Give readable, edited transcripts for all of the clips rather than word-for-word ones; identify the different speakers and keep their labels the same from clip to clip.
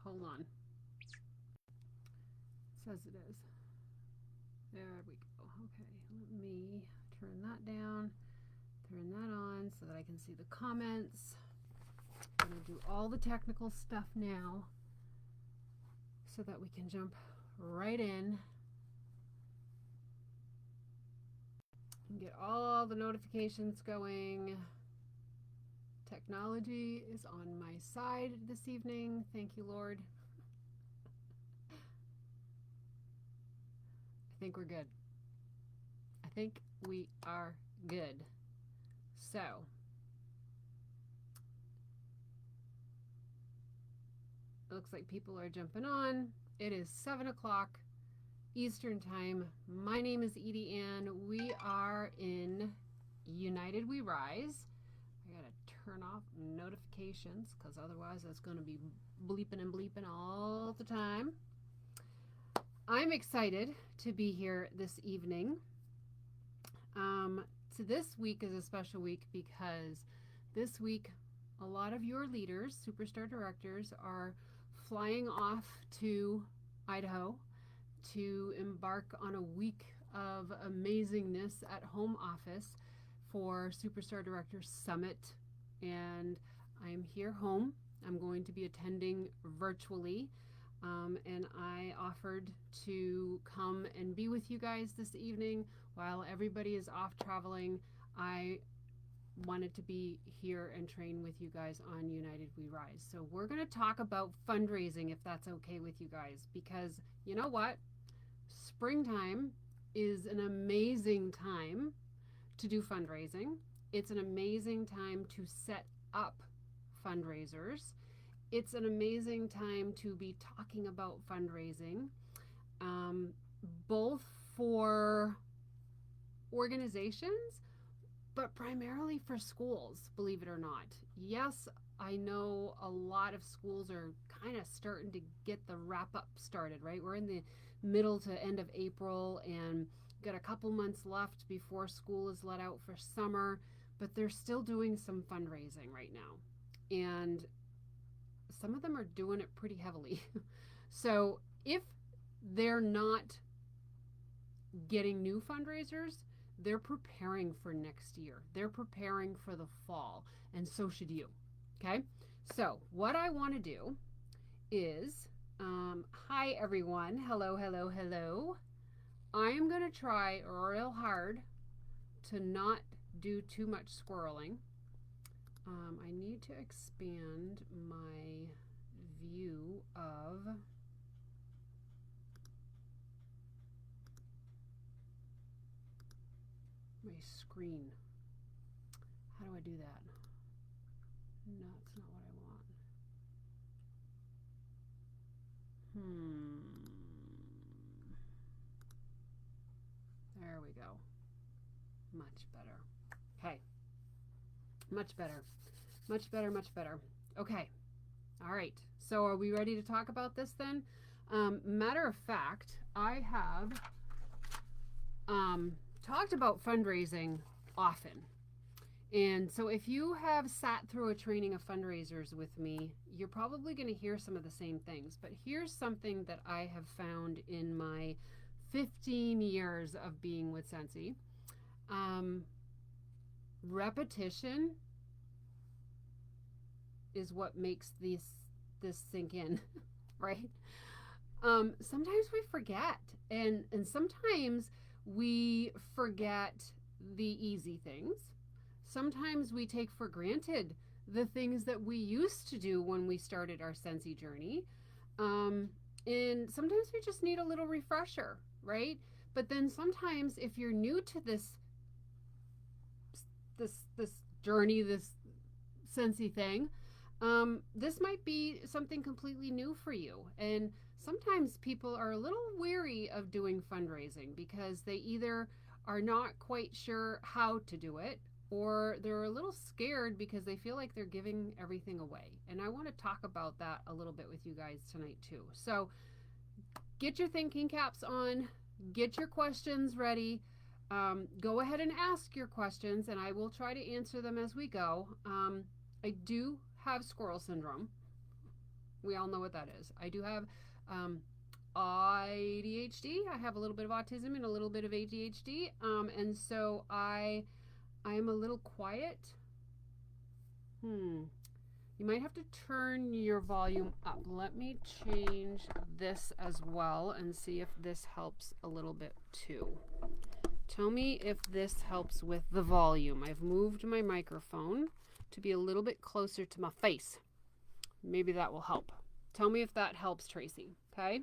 Speaker 1: Hold on. It says it is. There we go. Okay, let me turn that down, turn that on so that I can see the comments. I'm going to do all the technical stuff now so that we can jump right in and get all the notifications going. Technology is on my side this evening. Thank you, Lord. I think we're good. I think we are good. So, it looks like people are jumping on. It is 7 o'clock Eastern Time. My name is Edie Ann. We are in United We Rise. I gotta turn off notifications because otherwise that's going to be bleeping and bleeping all the time. I'm excited to be here this evening. So this week is a special week because this week a lot of your leaders, superstar directors, are flying off to Idaho to embark on a week of amazingness at home office for Superstar Directors Summit. And I'm here home. I'm going to be attending virtually. And I offered to come and be with you guys this evening while everybody is off traveling. I wanted to be here and train with you guys on United We Rise. So we're going to talk about fundraising, if that's okay with you guys, because you know what? Springtime is an amazing time to do fundraising. It's an amazing time to set up fundraisers. It's an amazing time to be talking about fundraising, both for organizations, but primarily for schools, believe it or not. Yes, I know a lot of schools are kind of starting to get the wrap up started, right? We're in the middle to end of April and got a couple months left before school is let out for summer, but they're still doing some fundraising right now. And some of them are doing it pretty heavily. So if they're not getting new fundraisers, they're preparing for next year. They're preparing for the fall, and so should you. Okay? So what I want to do is, hi everyone. Hello, hello, hello. I'm going to try real hard to not do too much squirreling. I need to expand my view of my screen. How do I do that? No, it's not what I want. There we go. Much better. Okay. Much better. Much better, much better. Okay. All right. So are we ready to talk about this then? Matter of fact, I have talked about fundraising often. And so if you have sat through a training of fundraisers with me, you're probably going to hear some of the same things. But here's something that I have found in my 15 years of being with Sensi. Repetition is what makes this sink in, right? Sometimes we forget, and sometimes we forget the easy things. Sometimes we take for granted the things that we used to do when we started our Sensi journey. And sometimes we just need a little refresher, right? But then sometimes if you're new to this journey, this Sensi thing, this might be something completely new for you. And sometimes people are a little weary of doing fundraising because they either are not quite sure how to do it, or they're a little scared because they feel like they're giving everything away. And I want to talk about that a little bit with you guys tonight too. So get your thinking caps on, get your questions ready. Go ahead and ask your questions, and I will try to answer them as we go. I do have squirrel syndrome. We all know what that is. I do have ADHD. I have a little bit of autism and a little bit of ADHD. And so I'm a little quiet. You might have to turn your volume up. Let me change this as well and see if this helps a little bit too. Tell me if this helps with the volume. I've moved my microphone to be a little bit closer to my face. Maybe that will help. Tell me if that helps, Tracy. Okay?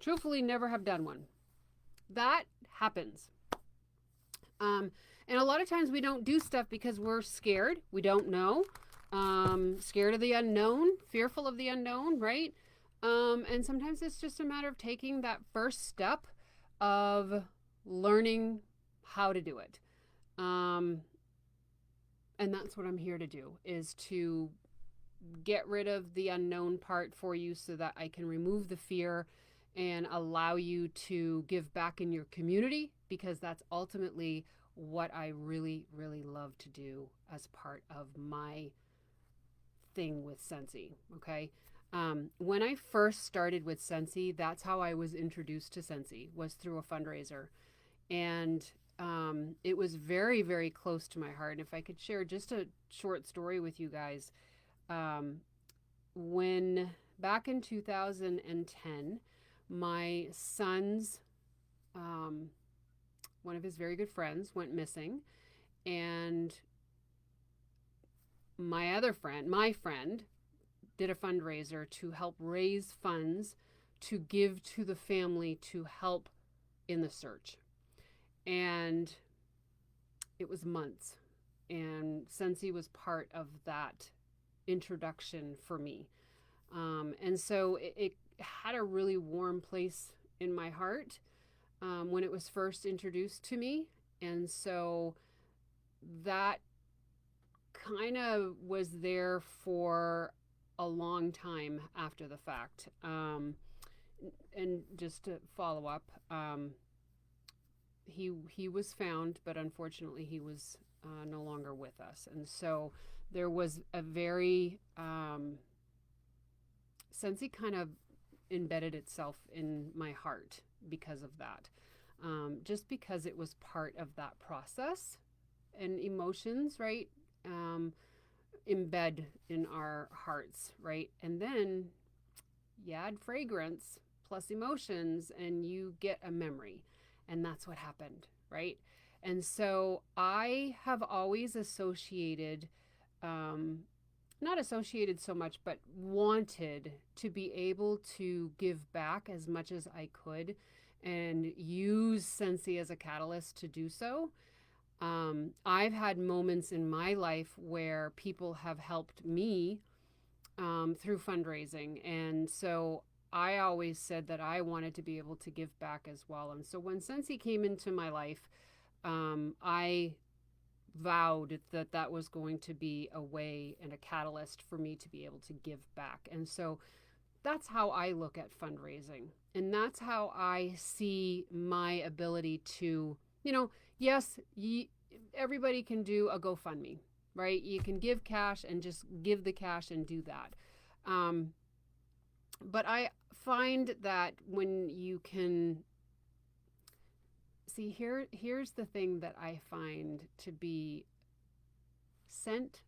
Speaker 1: Truthfully, never have done one. That happens. And a lot of times we don't do stuff because we're scared. We don't know. Scared of the unknown, fearful of the unknown, right? And sometimes it's just a matter of taking that first step of learning how to do it. And that's what I'm here to do, is to get rid of the unknown part for you so that I can remove the fear and allow you to give back in your community, because that's ultimately what I really, really love to do as part of my thing with Sensi, okay? When I first started with Sensi, that's how I was introduced to Sensi, was through a fundraiser. And it was very, very close to my heart. And if I could share just a short story with you guys, when back in 2010, my son's, one of his very good friends went missing, and my friend did a fundraiser to help raise funds to give to the family to help in the search. And it was months, and Sensi was part of that introduction for me. And so it had a really warm place in my heart when it was first introduced to me. And so that kind of was there for a long time after the fact. And just to follow up, he was found, but unfortunately he was no longer with us. And so there was a very Sensi kind of embedded itself in my heart because of that. Just because it was part of that process, and emotions, right? Embed in our hearts, right? And then you add fragrance plus emotions and you get a memory. And that's what happened, right? And so I have always associated, not associated so much, but wanted to be able to give back as much as I could and use Sensi as a catalyst to do so. I've had moments in my life where people have helped me through fundraising. And so I always said that I wanted to be able to give back as well. And so when Sensi came into my life, I vowed that that was going to be a way and a catalyst for me to be able to give back. And so that's how I look at fundraising. And that's how I see my ability to, yes, everybody can do a GoFundMe, right? You can give cash and just give the cash and do that. But I find that when you can see, here's the thing that I find to be scent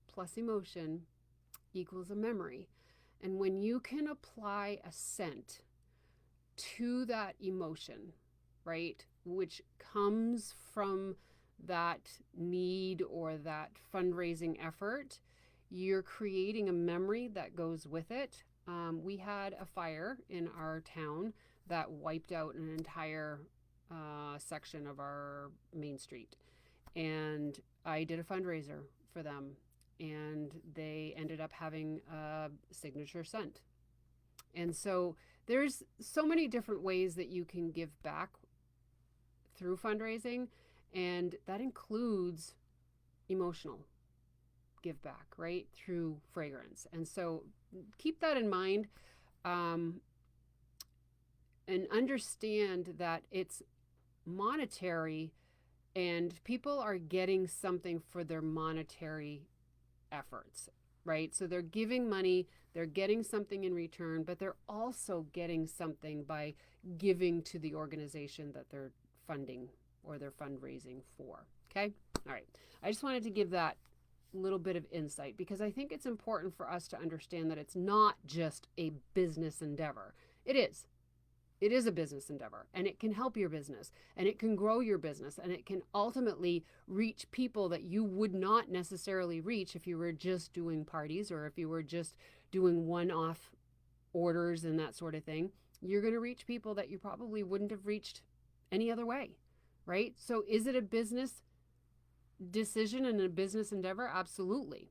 Speaker 1: plus emotion equals a memory. And when you can apply a scent to that emotion, right, which comes from that need or that fundraising effort, you're creating a memory that goes with it. We had a fire in our town that wiped out an entire section of our main street. And I did a fundraiser for them, and they ended up having a signature scent. And so there's so many different ways that you can give back through fundraising, and that includes emotional give back, right, through fragrance. And so keep that in mind, and understand that it's monetary and people are getting something for their monetary efforts, right? So they're giving money, they're getting something in return, but they're also getting something by giving to the organization that they're funding or they're fundraising for. Okay? All right. I just wanted to give that little bit of insight because I think it's important for us to understand that it's not just a business endeavor. It is. It is a business endeavor, and it can help your business, and it can grow your business, and it can ultimately reach people that you would not necessarily reach if you were just doing parties or if you were just doing one-off orders and that sort of thing. You're going to reach people that you probably wouldn't have reached any other way, right? So is it a business decision and a business endeavor? Absolutely.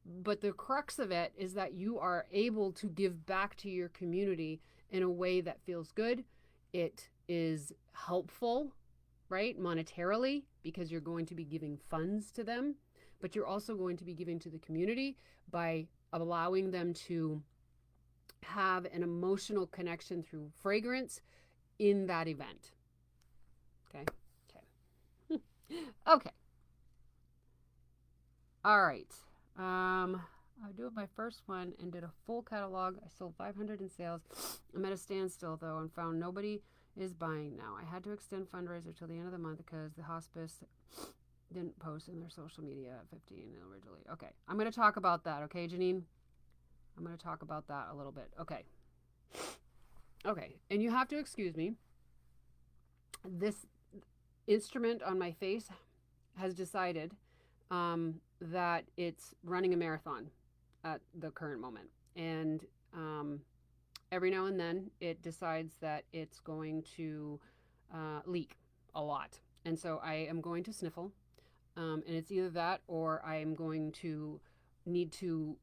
Speaker 1: But the crux of it is that you are able to give back to your community in a way that feels good. It is helpful, right, monetarily, because you're going to be giving funds to them, but you're also going to be giving to the community by allowing them to have an emotional connection through fragrance in that event. Okay. Okay. All right. I do my first one and did a full catalog. I sold 500 in sales. I'm at a standstill though and found nobody is buying now. I had to extend fundraiser till the end of the month because the hospice didn't post in their social media at 15 originally. Okay, I'm going to talk about that. Okay, Janine? I'm going to talk about that a little bit. Okay. Okay, and you have to excuse me. This instrument on my face has decided that it's running a marathon at the current moment. And every now and then it decides that it's going to leak a lot. And so I am going to sniffle. And it's either that or I am going to need to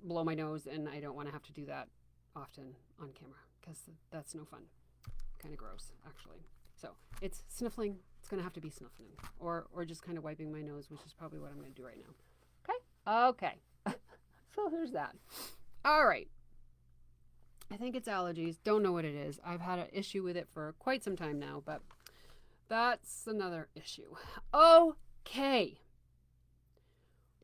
Speaker 1: blow my nose, and I don't want to have to do that often on camera because that's no fun. Kind of gross, actually. So it's sniffling. It's going to have to be sniffling or just kind of wiping my nose, which is probably what I'm going to do right now. Okay. So there's that. All right. I think it's allergies. Don't know what it is. I've had an issue with it for quite some time now, but that's another issue. Okay.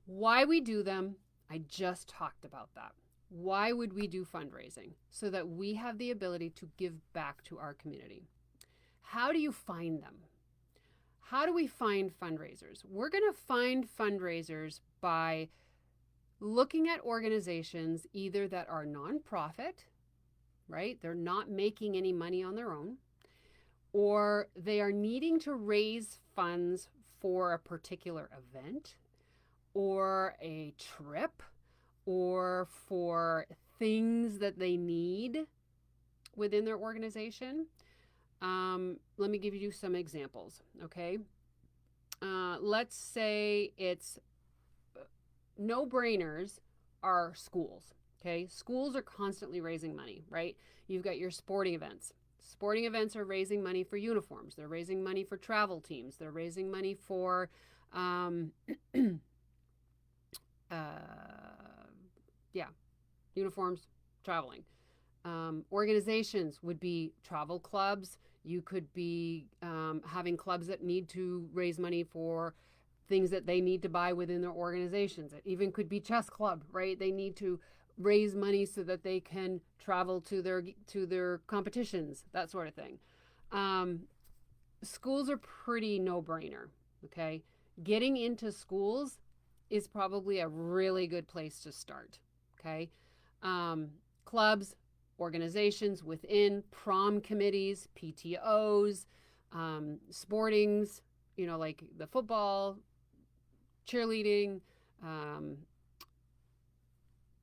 Speaker 1: Why we do them, I just talked about that. Why would we do fundraising? So that we have the ability to give back to our community. How do you find them? How do we find fundraisers? We're going to find fundraisers by looking at organizations either that are nonprofit, right? They're not making any money on their own, or they are needing to raise funds for a particular event or a trip or for things that they need within their organization. Let me give you some examples, okay? Let's say it's no-brainers are schools, okay? Schools are constantly raising money, right? You've got your sporting events. Sporting events are raising money for uniforms. They're raising money for travel teams. They're raising money for uniforms, traveling. Organizations would be travel clubs. You could be having clubs that need to raise money for things that they need to buy within their organizations. It even could be chess club, right? They need to raise money so that they can travel to their competitions, that sort of thing. Schools are pretty no-brainer, okay? Getting into schools is probably a really good place to start, okay? Clubs, organizations within, prom committees, PTOs, sportings, like the football, cheerleading,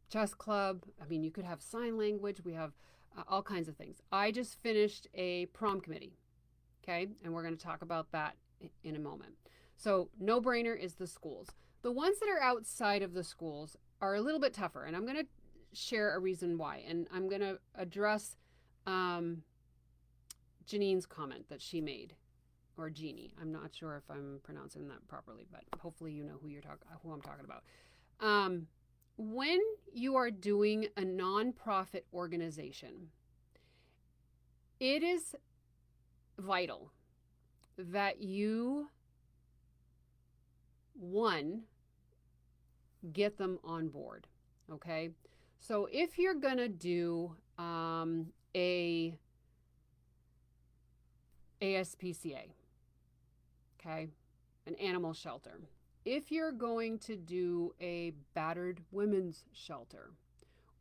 Speaker 1: chess club. I mean, you could have sign language. We have all kinds of things. I just finished a prom committee, okay? And we're going to talk about that in a moment. So no-brainer is the schools. The ones that are outside of the schools are a little bit tougher, and I'm going to share a reason why. And I'm going to address Janine's comment that she made, or Jeannie. I'm not sure if I'm pronouncing that properly, but hopefully you know who I'm talking about. When you are doing a nonprofit organization, it is vital that you, one, get them on board. Okay. So if you're going to do a ASPCA, okay, an animal shelter, if you're going to do a battered women's shelter,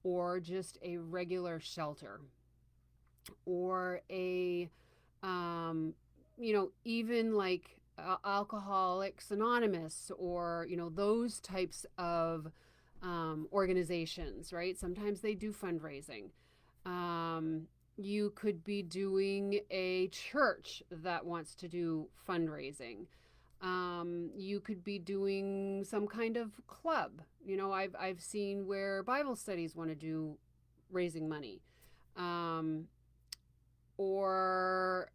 Speaker 1: or just a regular shelter, or a, even like Alcoholics Anonymous, or, those types of organizations, right? Sometimes they do fundraising. You could be doing a church that wants to do fundraising. You could be doing some kind of club. I've seen where Bible studies want to do raising money, or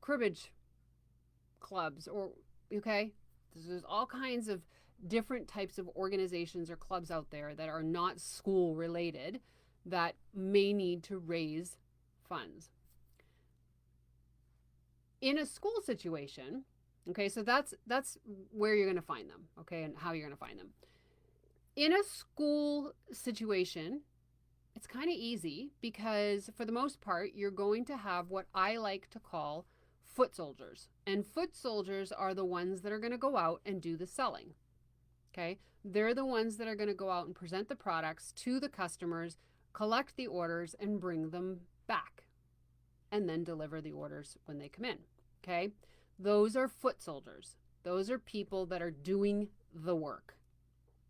Speaker 1: cribbage clubs, or okay, there's all kinds of different types of organizations or clubs out there that are not school related that may need to raise funds. In a school situation, okay, so that's where you're going to find them, okay, and how you're going to find them. In a school situation, it's kind of easy because for the most part, you're going to have what I like to call foot soldiers. And foot soldiers are the ones that are going to go out and do the selling. Okay? They're the ones that are going to go out and present the products to the customers, collect the orders, and bring them back, and then deliver the orders when they come in. Okay? Those are foot soldiers. Those are people that are doing the work.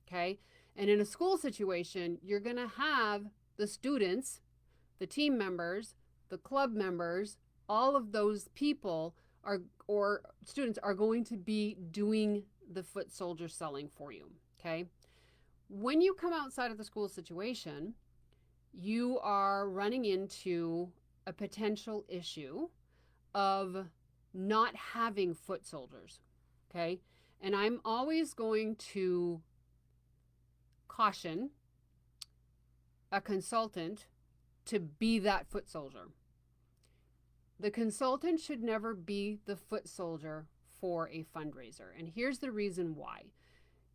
Speaker 1: Okay? And in a school situation, you're going to have the students, the team members, the club members, all of those people or students are going to be doing the foot soldier selling for you. Okay? When you come outside of the school situation, you are running into a potential issue of not having foot soldiers. Okay? And I'm always going to caution a consultant to be that foot soldier. The consultant should never be the foot soldier for a fundraiser. And here's the reason why.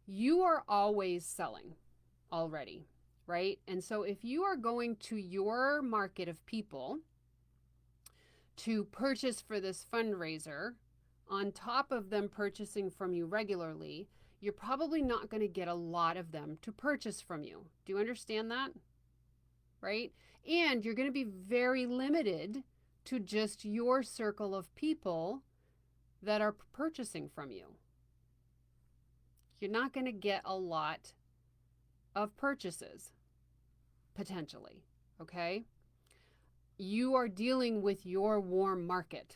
Speaker 1: You are always selling already, right? And so if you are going to your market of people to purchase for this fundraiser, on top of them purchasing from you regularly, you're probably not going to get a lot of them to purchase from you. Do you understand that? Right? And you're going to be very limited to just your circle of people that are purchasing from you. You're not going to get a lot of purchases, potentially, okay? You are dealing with your warm market.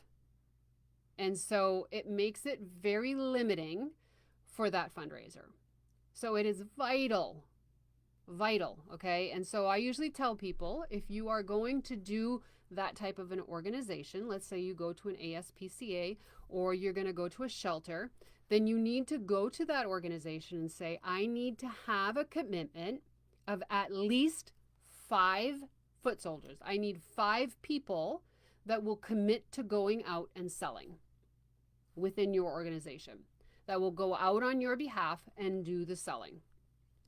Speaker 1: And so it makes it very limiting for that fundraiser. So it is vital, okay? And so I usually tell people, if you are going to do that type of an organization, let's say you go to an ASPCA or you're going to go to a shelter, then you need to go to that organization and say, I need to have a commitment of at least 5 foot soldiers. I need 5 people that will commit to going out and selling within your organization, that will go out on your behalf and do the selling.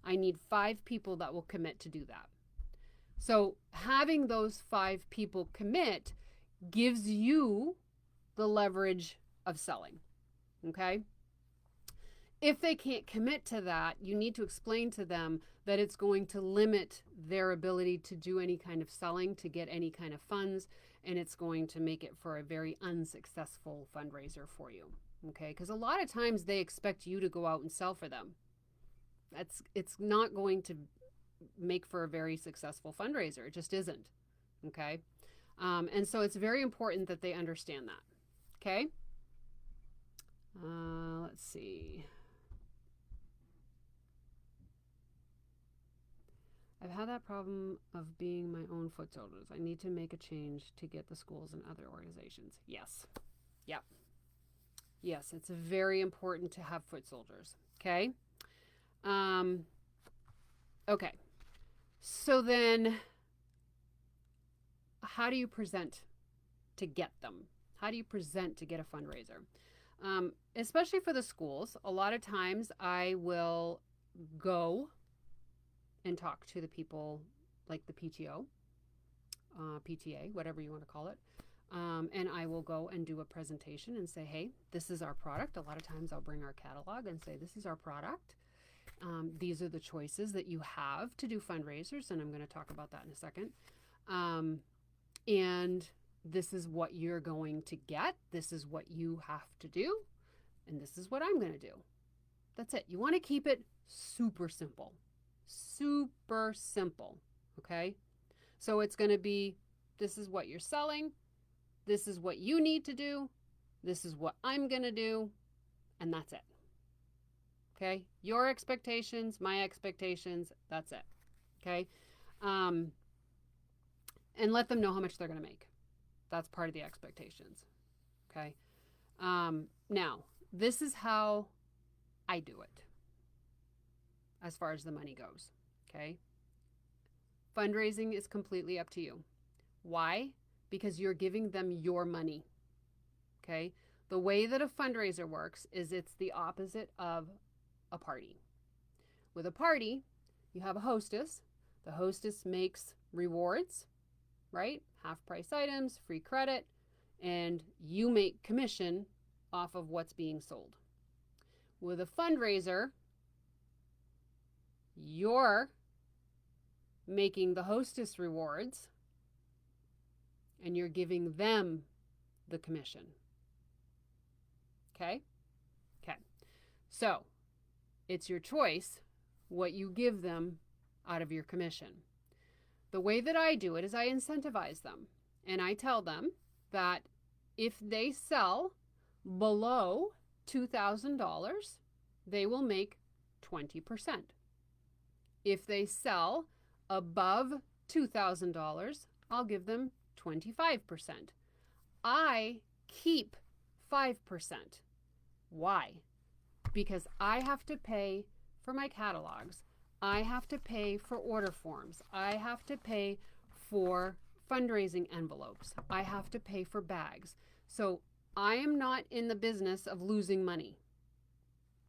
Speaker 1: I need 5 people that will commit to do that. So having those 5 people commit gives you the leverage of selling, okay? If they can't commit to that, you need to explain to them that it's going to limit their ability to do any kind of selling, to get any kind of funds, and it's going to make it for a very unsuccessful fundraiser for you, okay? Because a lot of times they expect you to go out and sell for them. It's not going to make for a very successful fundraiser. It just isn't, okay? And so it's very important that they understand that, okay? Let's see. I've had that problem of being my own foot soldiers. I need to make a change to get the schools and other organizations. Yes. Yep. Yes, it's very important to have foot soldiers, okay? Okay. So then, how do you present to get them? How do you present to get a fundraiser? Especially for the schools, a lot of times I will go and talk to the people like the PTO, PTA, whatever you want to call it. And I will go and do a presentation and say, hey, this is our product. A lot of times I'll bring our catalog and say, this is our product. These are the choices that you have to do fundraisers. And I'm going to talk about that in a second. And this is what you're going to get. This is what you have to do. And this is what I'm going to do. That's it. You want to keep it super simple. Super simple. Okay? So it's going to be, this is what you're selling. This is what you need to do. This is what I'm going to do. And that's it. Okay? Your expectations, my expectations, that's it. Okay? And let them know how much they're going to make. That's part of the expectations. Okay? Now, this is how I do it as far as the money goes. Okay? Fundraising is completely up to you. Why? Because you're giving them your money. Okay? The way that a fundraiser works is it's the opposite of a party. With a party, you have a hostess. The hostess makes rewards, right? Half price items, free credit, and you make commission off of what's being sold. With a fundraiser, you're making the hostess rewards and you're giving them the commission. Okay? Okay. So, it's your choice what you give them out of your commission. The way that I do it is I incentivize them. And I tell them that if they sell below $2,000, they will make 20%. If they sell above $2,000, I'll give them 25%. I keep 5%. Why? Because I have to pay for my catalogs. I have to pay for order forms. I have to pay for fundraising envelopes. I have to pay for bags. So I am not in the business of losing money.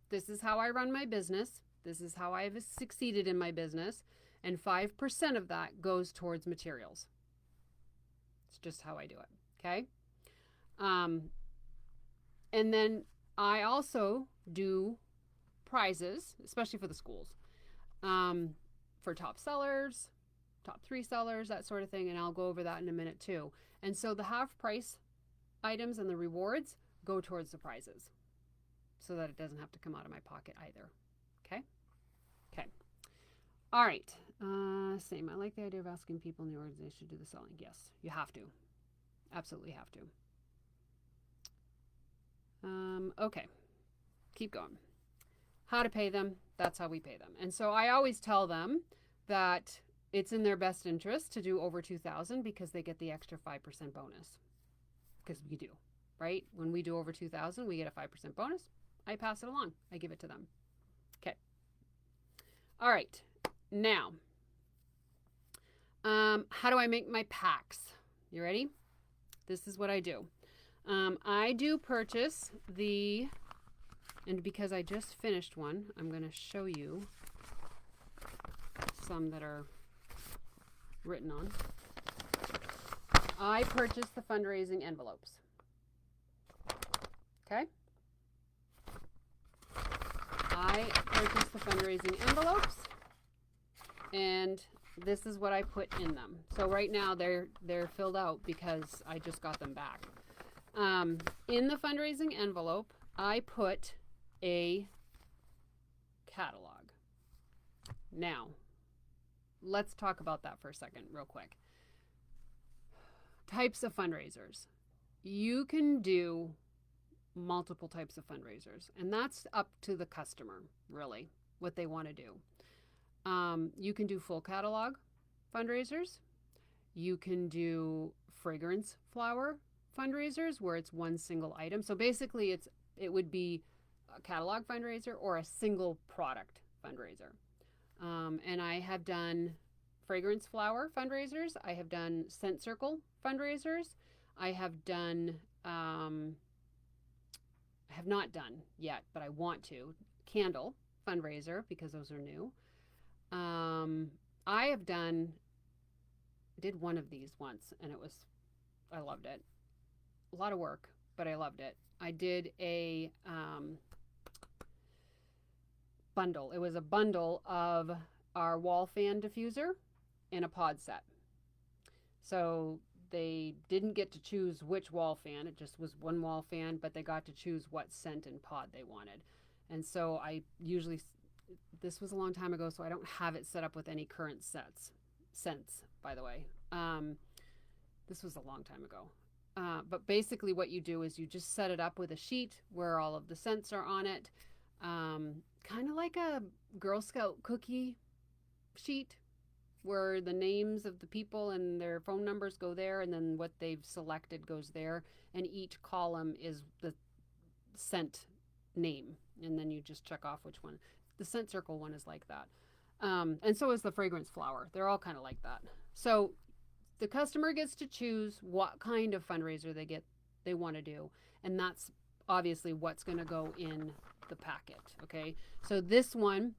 Speaker 1: This is how I run my business. This is how I've succeeded in my business. And 5% of that goes towards materials. It's just how I do it. Okay? And then I also do prizes, especially for the schools, for top sellers, top 3 sellers, that sort of thing. And I'll go over that in a minute too. And so the half price items and the rewards go towards the prizes so that it doesn't have to come out of my pocket either. Okay? Okay. All right. Same. I like the idea of asking people in the organization to do the selling. Yes, you have to. Absolutely have to. Okay. Keep going. How to pay them. That's how we pay them. And so I always tell them that it's in their best interest to do over 2,000 because they get the extra 5% bonus. Because we do, right? When we do over 2,000, we get a 5% bonus. I pass it along. I give it to them. Okay. All right. Now, how do I make my packs? You ready? This is what I do. I do purchase and because I just finished one, I'm going to show you some that are written on. I purchased the fundraising envelopes. Okay? I purchased the fundraising envelopes, and this is what I put in them. So right now they're filled out because I just got them back. In the fundraising envelope, I put a catalog. Now, let's talk about that for a second real quick. Types of fundraisers. You can do multiple types of fundraisers, and that's up to the customer, really, what they want to do. You can do full catalog fundraisers. You can do fragrance flower fundraisers where it's one single item. So basically it would be a catalog fundraiser or a single product fundraiser. And I have done fragrance flower fundraisers. I have done scent circle fundraisers. I have done I have not done yet, but I want to. Candle fundraiser, because those are new. I have did one of these once, and I loved it. A lot of work, but I loved it. I did a bundle. It was a bundle of our wall fan diffuser in a pod set. So they didn't get to choose which wall fan. It just was one wall fan, but they got to choose what scent and pod they wanted. And so this was a long time ago, so I don't have it set up with any current scents, by the way. This was a long time ago. But basically what you do is you just set it up with a sheet where all of the scents are on it. Kind of like a Girl Scout cookie sheet where the names of the people and their phone numbers go there, and then what they've selected goes there, and each column is the scent name, and then you just check off which one. The scent circle one is like that, and so is the fragrance flower. They're all kind of like that. So the customer gets to choose what kind of fundraiser they want to do, and that's obviously what's going to go in the packet. Okay, so this one,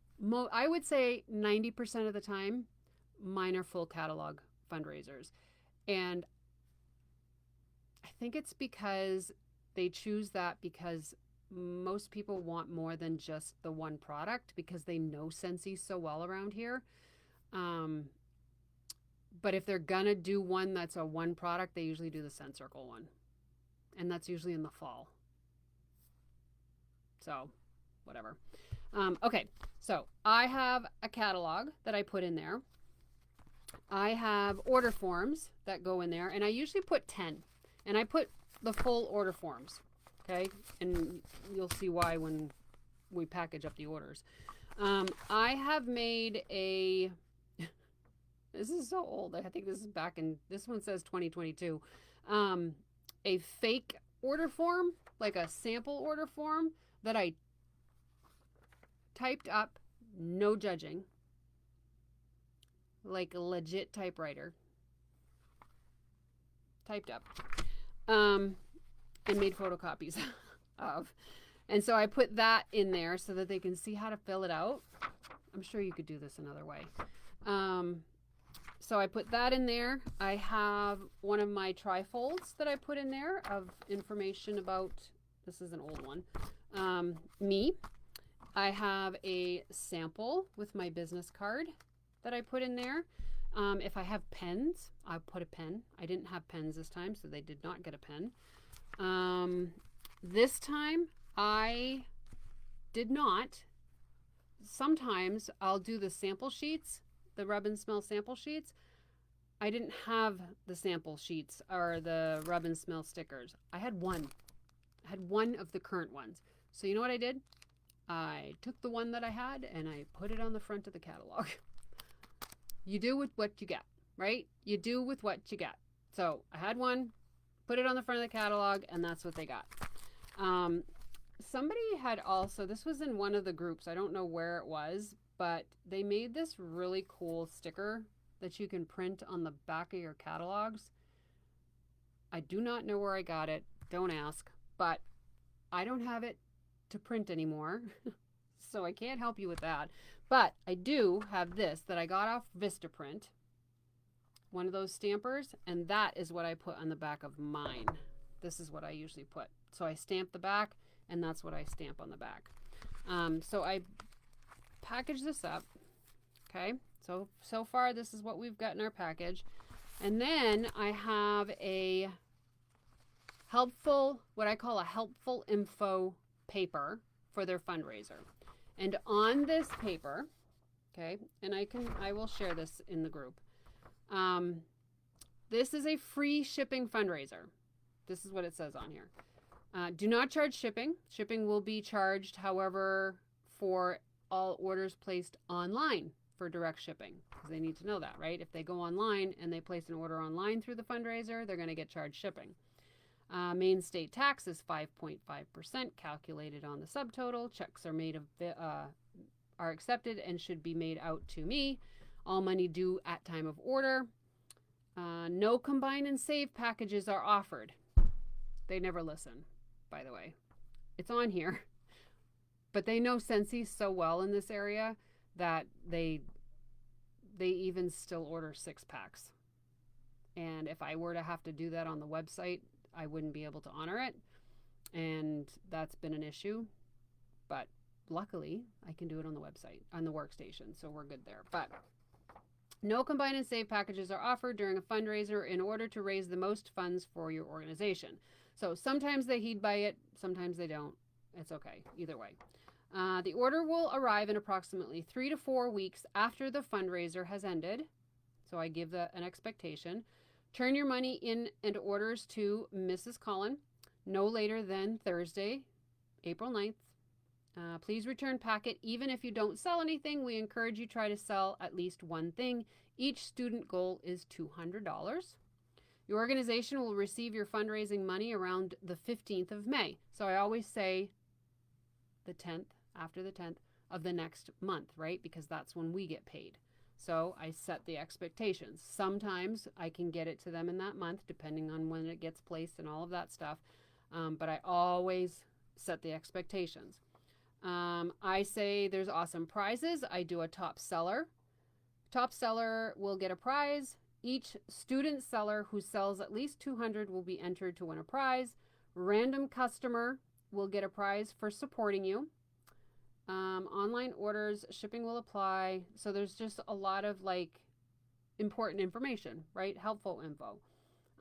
Speaker 1: I would say 90% of the time, mine are full catalog fundraisers. And I think it's because they choose that because most people want more than just the one product, because they know Scentsy so well around here. But if they're gonna do one that's a one product, they usually do the Scent Circle one. And that's usually in the fall. So, whatever. Okay, so I have a catalog that I put in there. I have order forms that go in there, and I usually put 10, and I put the full order forms, okay? And you'll see why when we package up the orders. I have made a, this is so old, I think this is this one says 2022, a fake order form, like a sample order form that I typed up, no judging, like a legit typewriter, typed up, and made photocopies of. And so I put that in there so that they can see how to fill it out. I'm sure you could do this another way. So I put that in there. I have one of my trifolds that I put in there of information about, this is an old one, me. I have a sample with my business card that I put in there. If I have pens, I put a pen. I didn't have pens this time, so they did not get a pen. This time, I did not. Sometimes I'll do the sample sheets, the rub and smell sample sheets. I didn't have the sample sheets or the rub and smell stickers. I had one. I had one of the current ones. So you know what I did? I took the one that I had and I put it on the front of the catalog. You do with what you get, right? You do with what you get. So I had one, put it on the front of the catalog, and that's what they got. Somebody had also, this was in one of the groups, I don't know where it was, but they made this really cool sticker that you can print on the back of your catalogs. I do not know where I got it, don't ask, but I don't have it to print anymore, so I can't help you with that. But I do have this that I got off Vistaprint, one of those stampers, and that is what I put on the back of mine. This is what I usually put. So I stamp the back, and that's what I stamp on the back. So I package this up, okay? So far, this is what we've got in our package. And then I have a helpful, what I call a helpful info paper for their fundraiser. And on this paper, okay, and I will share this in the group. This is a free shipping fundraiser. This is what it says on here. Do not charge shipping. Shipping will be charged, however, for all orders placed online for direct shipping, because they need to know that, right? If they go online and they place an order online through the fundraiser, they're going to get charged shipping. Maine state tax is 5.5% calculated on the subtotal. Checks are accepted and should be made out to me. All money due at time of order. No combine and save packages are offered. They never listen, by the way. It's on here. But they know Scentsy so well in this area that they even still order 6-packs. And if I were to have to do that on the website, I wouldn't be able to honor it. And that's been an issue. But luckily, I can do it on the website, on the workstation. So we're good there. But no combine and save packages are offered during a fundraiser in order to raise the most funds for your organization. So sometimes they heed by it, sometimes they don't. It's okay, either way. The order will arrive in approximately 3 to 4 weeks after the fundraiser has ended. So I give an expectation. Turn your money in and orders to Mrs. Collin no later than Thursday, April 9th. Please return packet even if you don't sell anything. We encourage you try to sell at least one thing. Each student goal is $200. Your organization will receive your fundraising money around the 15th of May. So I always say the 10th, after the 10th of the next month, right? Because that's when we get paid. So I set the expectations. Sometimes I can get it to them in that month, depending on when it gets placed and all of that stuff. But I always set the expectations. I say there's awesome prizes. I do a top seller. Top seller will get a prize. Each student seller who sells at least 200 will be entered to win a prize. Random customer will get a prize for supporting you. Online orders, shipping will apply. So there's just a lot of important information, right? Helpful info.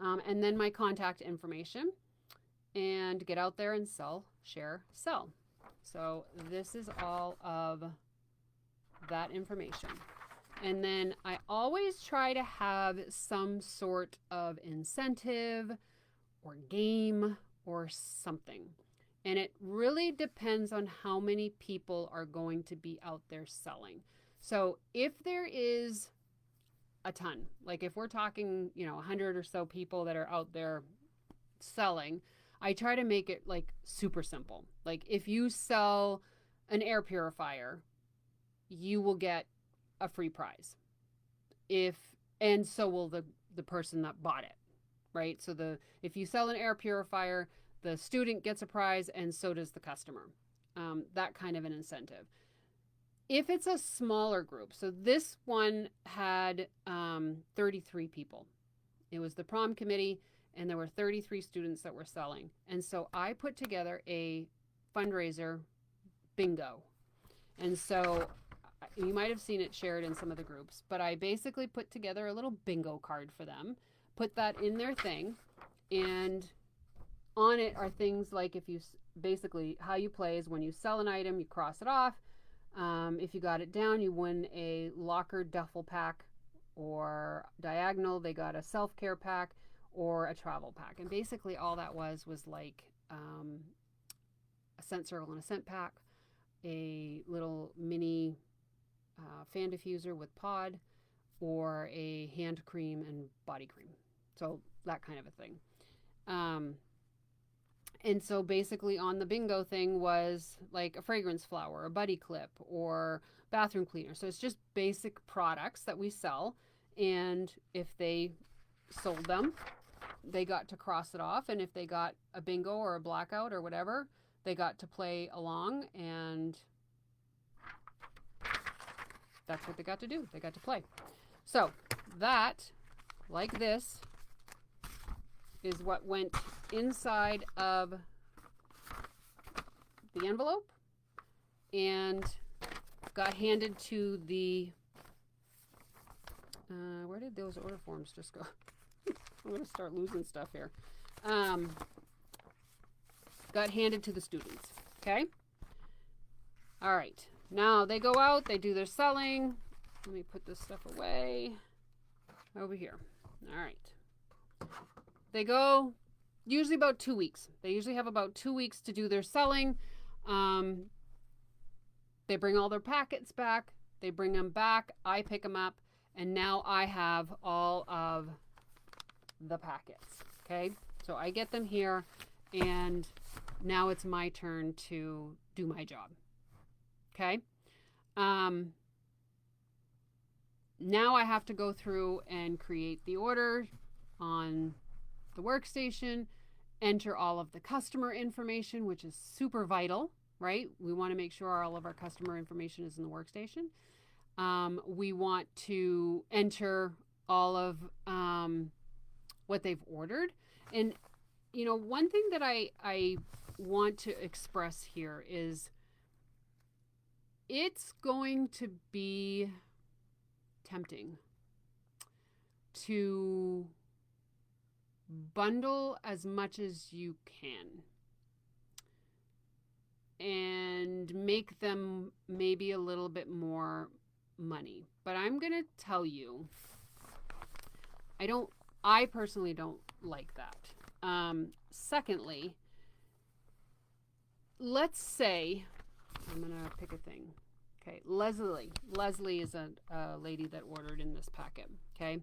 Speaker 1: And then my contact information. And get out there and sell, share, sell. So this is all of that information. And then I always try to have some sort of incentive or game or something. And it really depends on how many people are going to be out there selling. So if there is a ton, like if we're talking, 100 or so people that are out there selling, I try to make it super simple. Like if you sell an air purifier, you will get a free prize. And so will the person that bought it, right? So if you sell an air purifier, the student gets a prize and so does the customer. That kind of an incentive. If it's a smaller group, so this one had 33 people. It was the prom committee and there were 33 students that were selling. And so I put together a fundraiser bingo. And so you might have seen it shared in some of the groups, but I basically put together a little bingo card for them, put that in their thing, and on it are things like basically how you play is when you sell an item, you cross it off. If you got it down, you win a locker duffel pack, or diagonal, they got a self-care pack or a travel pack. And basically all that was like a scent circle and a scent pack, a little mini fan diffuser with pod, or a hand cream and body cream. So that kind of a thing. And so basically on the bingo thing was like a fragrance flower, a buddy clip, or bathroom cleaner. So it's just basic products that we sell. And if they sold them, they got to cross it off. And if they got a bingo or a blackout or whatever, they got to play along, and that's what they got to do. They got to play. So that, like this, is what went inside of the envelope and got handed to the where did those order forms just go? I'm going to start losing stuff here. Got handed to the students. Okay. All right. Now they go out, they do their selling. Let me put this stuff away over here. All right. They go usually about 2 weeks. They usually have about 2 weeks to do their selling. They bring all their packets back. They bring them back. I pick them up. And now I have all of the packets. Okay. So I get them here. And now it's my turn to do my job. Okay. Now I have to go through and create the order on the workstation enter all of the customer information, which is super vital, right? We want to make sure all of our customer information is in the workstation. We want to enter all of what they've ordered. And, you know, one thing that I want to express here is it's going to be tempting to bundle as much as you can and make them maybe a little bit more money. But I'm going to tell you, I personally don't like that. Secondly, let's say, I'm going to pick a thing. Okay, Leslie is a lady that ordered in this packet. Okay,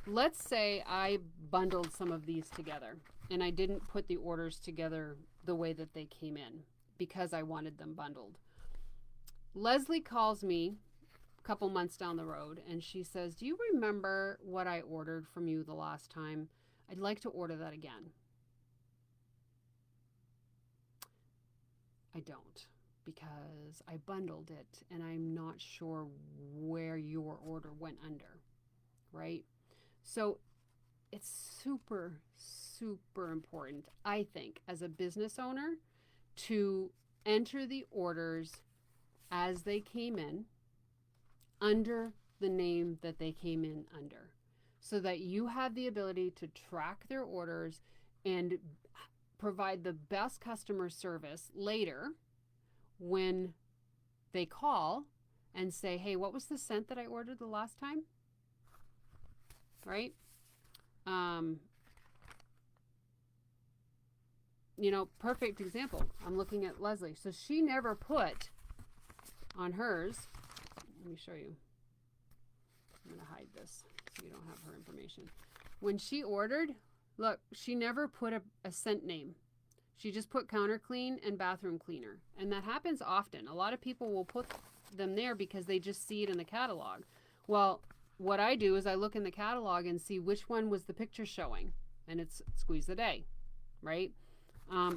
Speaker 1: let's say I bundled some of these together and I didn't put the orders together the way that they came in because I wanted them bundled. Leslie calls me a couple months down the road and she says, do you remember what I ordered from you the last time? I'd like to order that again. I don't, because I bundled it and I'm not sure where your order went under, right? So it's super, super important, I think, as a business owner to enter the orders as they came in under the name that they came in under, so that you have the ability to track their orders and provide the best customer service later when they call and say, hey, what was the scent that I ordered the last time? Right? You know, perfect example. I'm looking at Leslie. So she never put on hers, let me show you. I'm going to hide this so you don't have her information. When she ordered, look, she never put a scent name. She just put counter clean and bathroom cleaner. And that happens often. A lot of people will put them there because they just see it in the catalog. Well, what I do is I look in the catalog and see which one was the picture showing. And it's squeeze a day, right?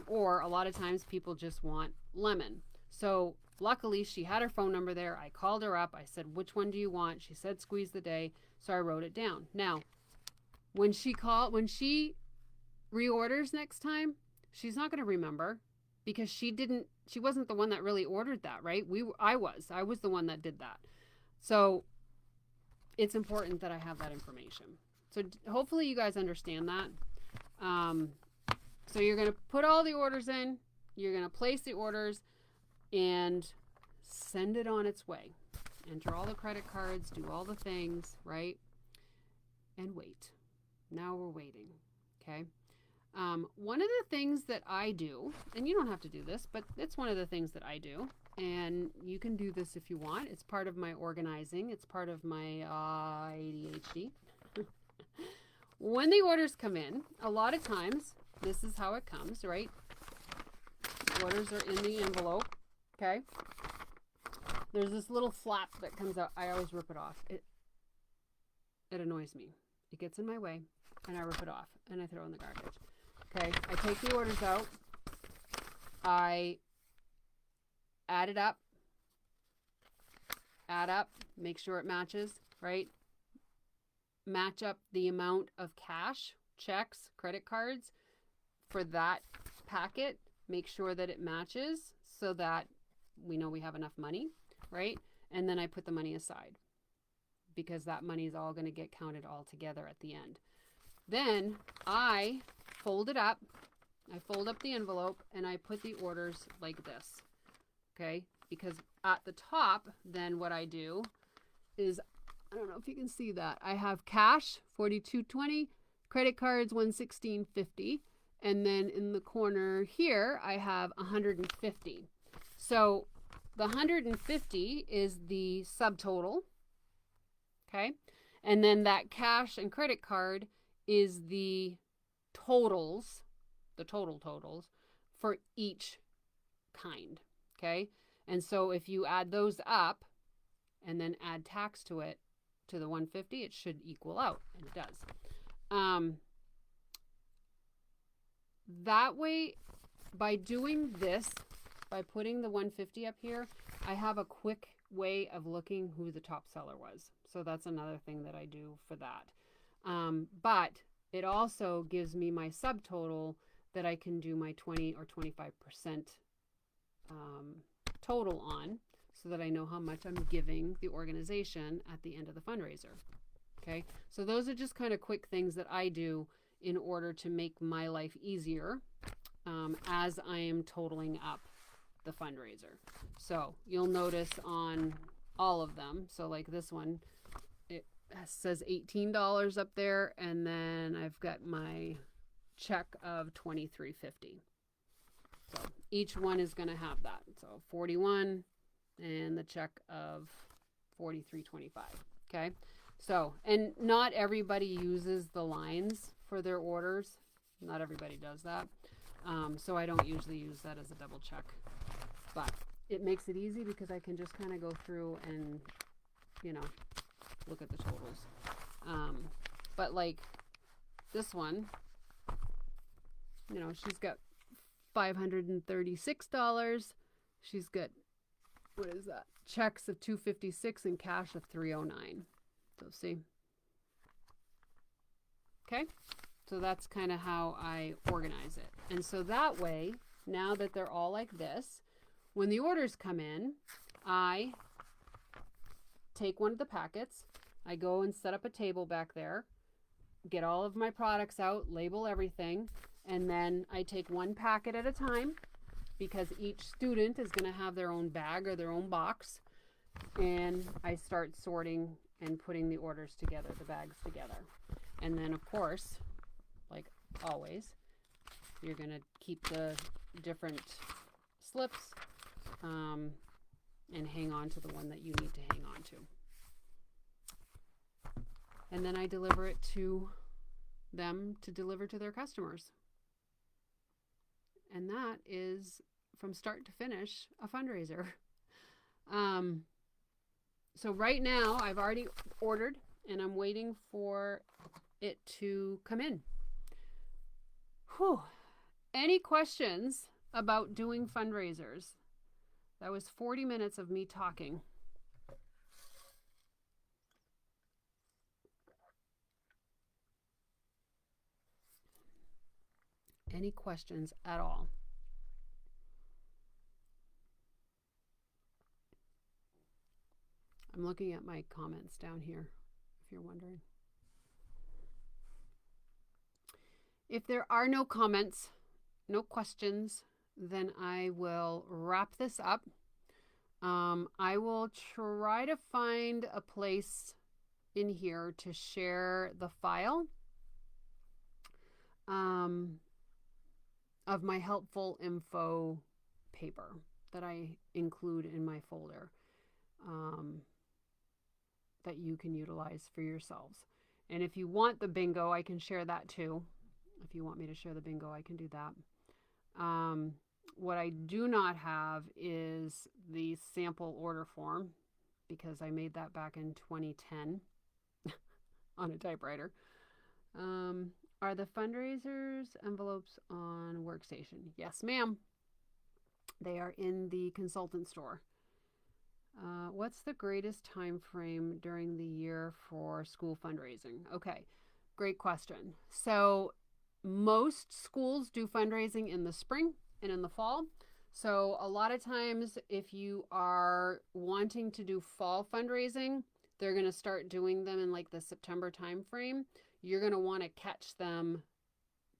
Speaker 1: Or a lot of times people just want lemon. So luckily she had her phone number there. I called her up. I said, which one do you want? She said squeeze the day. So I wrote it down. Now, when she reorders next time, she's not going to remember because she wasn't the one that really ordered that, right? I was the one that did that. So it's important that I have that information. So hopefully you guys understand that. So you're going to put all the orders in, you're going to place the orders and send it on its way. Enter all the credit cards, do all the things, right? And wait. Now we're waiting, okay? One of the things that I do, and you don't have to do this, but it's one of the things that I do, and you can do this if you want. It's part of my organizing. It's part of my ADHD. When the orders come in, a lot of times, this is how it comes, right? Orders are in the envelope, okay? There's this little flap that comes out. I always rip it off. It annoys me. It gets in my way, and I rip it off, and I throw it in the garbage. Okay, I take the orders out. I add up, make sure it matches, right? Match up the amount of cash, checks, credit cards for that packet. Make sure that it matches so that we know we have enough money, right? And then I put the money aside because that money is all going to get counted all together at the end. Then I fold it up. I fold up the envelope and I put the orders like this, okay? Because at the top, then what I do is, I don't know if you can see that. I have cash, $42.20, credit cards, $116.50, and then in the corner here, I have $150. So the $150 is the subtotal, okay? And then that cash and credit card is the totals, the total totals for each kind, okay? And so if you add those up and then add tax to it, to the 150, it should equal out, and it does. that way, by doing this, by putting the 150 up here, I have a quick way of looking who the top seller was. So that's another thing that I do for that. But it also gives me my subtotal that I can do my 20 or 25% total on, so that I know how much I'm giving the organization at the end of the fundraiser. Okay, so those are just kind of quick things that I do in order to make my life easier as I am totaling up the fundraiser. So you'll notice on all of them, so like this one, it says $18 up there, and then I've got my check of $23.50. So each one is going to have that. So 41 and the check of $43.25. Okay. So, and not everybody uses the lines for their orders. Not everybody does that. So I don't usually use that as a double check, but it makes it easy because I can just kind of go through and, look at the totals. But like this one, she's got $536. She's got, what is that? Checks of $256 and cash of $309. So see. Okay. So that's kind of how I organize it. And so that way, now that they're all like this, when the orders come in, I take one of the packets, I go and set up a table back there, get all of my products out, label everything, and then I take one packet at a time, because each student is going to have their own bag or their own box, and I start sorting and putting the orders together, the bags together. And then of course, like always, you're going to keep the different slips and hang on to the one that you need to hang on to. And then I deliver it to them to deliver to their customers. And that is, from start to finish, a fundraiser. So right now I've already ordered and I'm waiting for it to come in. Whew. Any questions about doing fundraisers? That was 40 minutes of me talking. Any questions at all? I'm looking at my comments down here, if you're wondering. If there are no comments, no questions, then I will wrap this up. I will try to find a place in here to share the file of my helpful info paper that I include in my folder that you can utilize for yourselves. And if you want the bingo, I can share that too. If you want me to share the bingo, I can do that. What I do not have is the sample order form, because I made that back in 2010 on a typewriter. Are the fundraisers envelopes on Workstation? Yes, ma'am. They are in the consultant store. What's the greatest time frame during the year for school fundraising? Okay, great question. So most schools do fundraising in the spring and in the fall. So a lot of times if you are wanting to do fall fundraising, they're going to start doing them in like the September time frame. You're going to want to catch them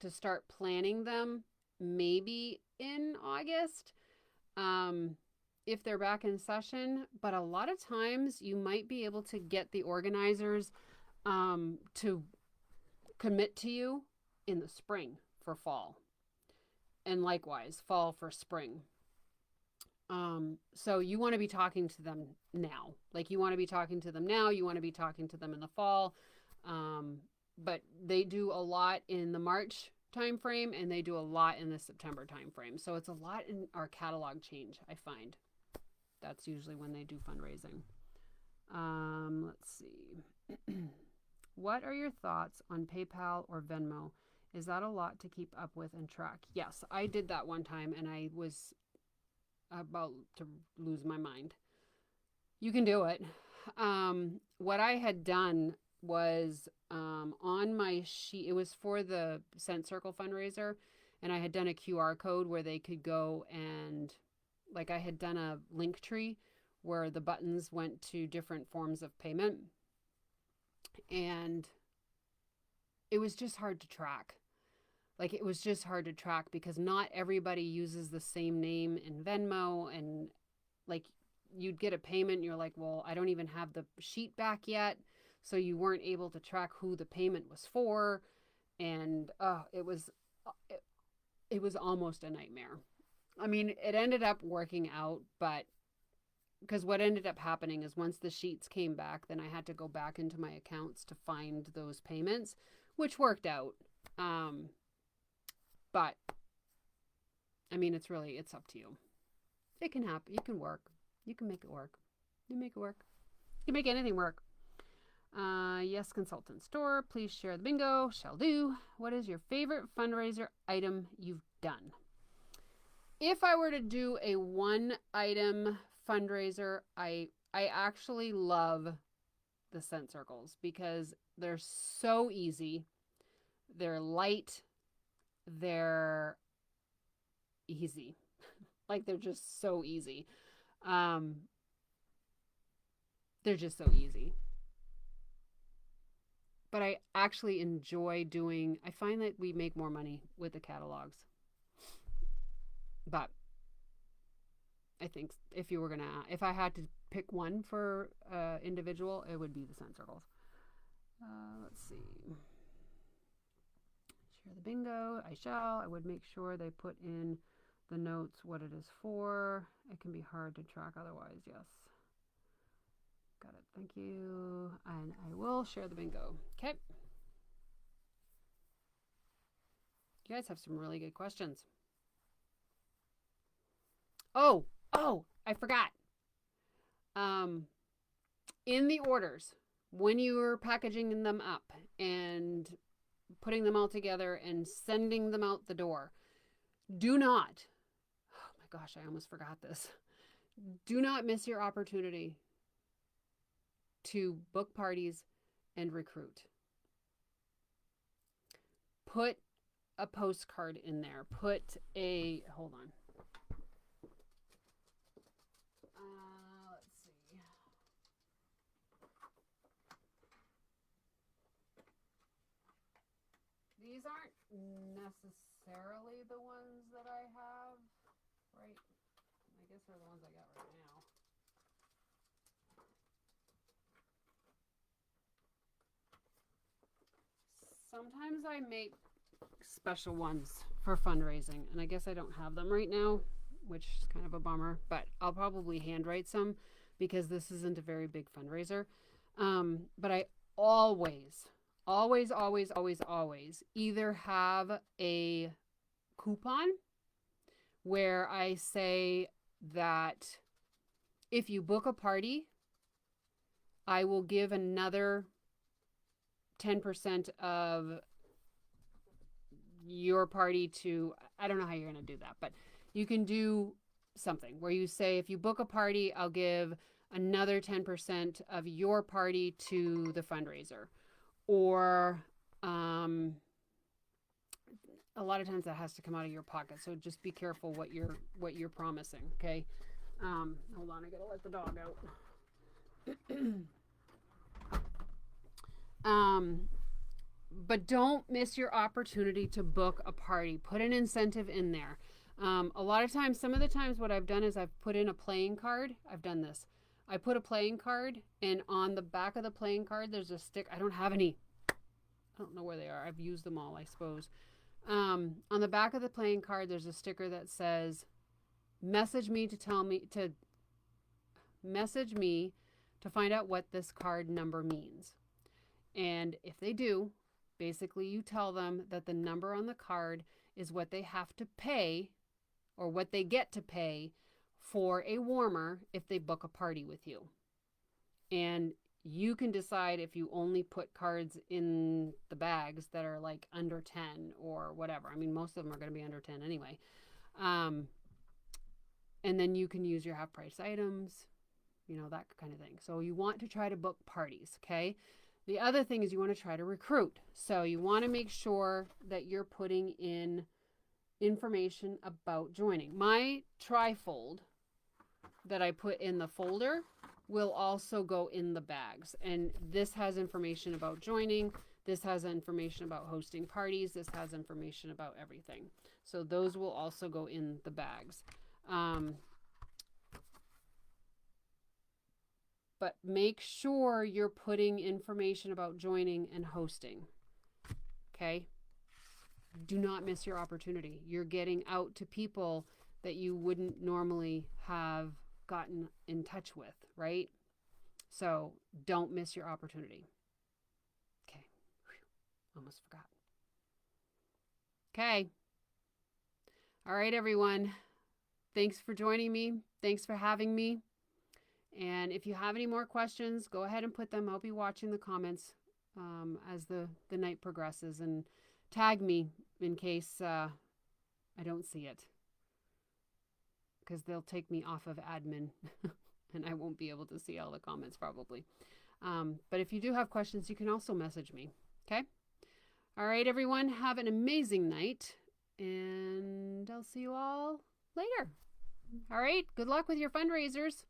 Speaker 1: to start planning them maybe in August. If they're back in session, but a lot of times you might be able to get the organizers to commit to you in the spring for fall, and likewise fall for spring. So you want to be talking to them now. Like you want to be talking to them now, you want to be talking to them in the fall. But they do a lot in the March time frame and they do a lot in the September time frame. So it's a lot in our catalog change, I find. That's usually when they do fundraising. Let's see. What are your thoughts on PayPal or Venmo? Is that a lot to keep up with and track? Yes, I did that one time and I was about to lose my mind. You can do it. What I had done was on my sheet, it was for the Scent Circle fundraiser, and I had done a QR code where they could go and, like, I had done a link tree where the buttons went to different forms of payment, and it was just hard to track. Like, it was just hard to track because not everybody uses the same name in Venmo, and like, you'd get a payment and you're like, well, I don't even have the sheet back yet, so you weren't able to track who the payment was for, and it was almost a nightmare. I mean, it ended up working out, but because what ended up happening is once the sheets came back, then I had to go back into my accounts to find those payments, which worked out. But I mean, it's up to you. It can happen. You can work. You can make it work. You make it work. You can make anything work. Yes, consultant store. Please share the bingo. Shall do. What is your favorite fundraiser item you've done? If I were to do a one item fundraiser, I actually love the scent circles because they're so easy. They're light. They're easy. Like, they're just so easy. They're just so easy. But I actually enjoy doing, I find that we make more money with the catalogs. But I think if I had to pick one for individual, it would be the scent circles. Let's see. Share the bingo. I shall. I would make sure they put in the notes what it is for. It can be hard to track otherwise. Yes. Got it. Thank you. And I will share the bingo. Okay. You guys have some really good questions. Oh, I forgot. In the orders, when you're packaging them up and putting them all together and sending them out the door, do not, oh my gosh, I almost forgot this. Do not miss your opportunity to book parties and recruit. Put a postcard in there. Hold on. Let's see. These aren't necessarily the ones that I have, right? I guess they're the ones I got right now. Sometimes I make special ones for fundraising, and I guess I don't have them right now, which is kind of a bummer, but I'll probably handwrite some because this isn't a very big fundraiser. But I always either have a coupon where I say that if you book a party, I will give another 10% of your party to, I don't know how you're going to do that, but you can do something where you say, if you book a party, I'll give another 10% of your party to the fundraiser. Or a lot of times that has to come out of your pocket, so just be careful what you're promising. Okay. Hold on, I gotta let the dog out. But don't miss your opportunity to book a party. Put an incentive in there. A lot of times, some of the times what I've done is I've put in a playing card. I've done this. I put a playing card, and on the back of the playing card, there's a stick. I don't have any. I don't know where they are. I've used them all, I suppose. On the back of the playing card, there's a sticker that says, message me to find out what this card number means. And if they do, basically you tell them that the number on the card is what they have to pay, or what they get to pay for a warmer if they book a party with you. And You can decide if you only put cards in the bags that are like under 10 or whatever. I mean, most of them are going to be under 10 anyway. And then you can use your half price items, that kind of thing. So you want to try to book parties, okay? The other thing is you want to try to recruit. So you want to make sure that you're putting in information about joining. My trifold that I put in the folder will also go in the bags. And this has information about joining. This has information about hosting parties. This has information about everything. So those will also go in the bags. But make sure you're putting information about joining and hosting. Okay? Do not miss your opportunity. You're getting out to people that you wouldn't normally have gotten in touch with, right? So don't miss your opportunity. Okay. Whew. Almost forgot. Okay. All right, everyone. Thanks for joining me. Thanks for having me. And if you have any more questions, go ahead and put them. I'll be watching the comments as the night progresses, and tag me in case I don't see it, because they'll take me off of admin and I won't be able to see all the comments probably. But if you do have questions, you can also message me. Okay? All right, everyone. Have an amazing night, and I'll see you all later. All right. Good luck with your fundraisers.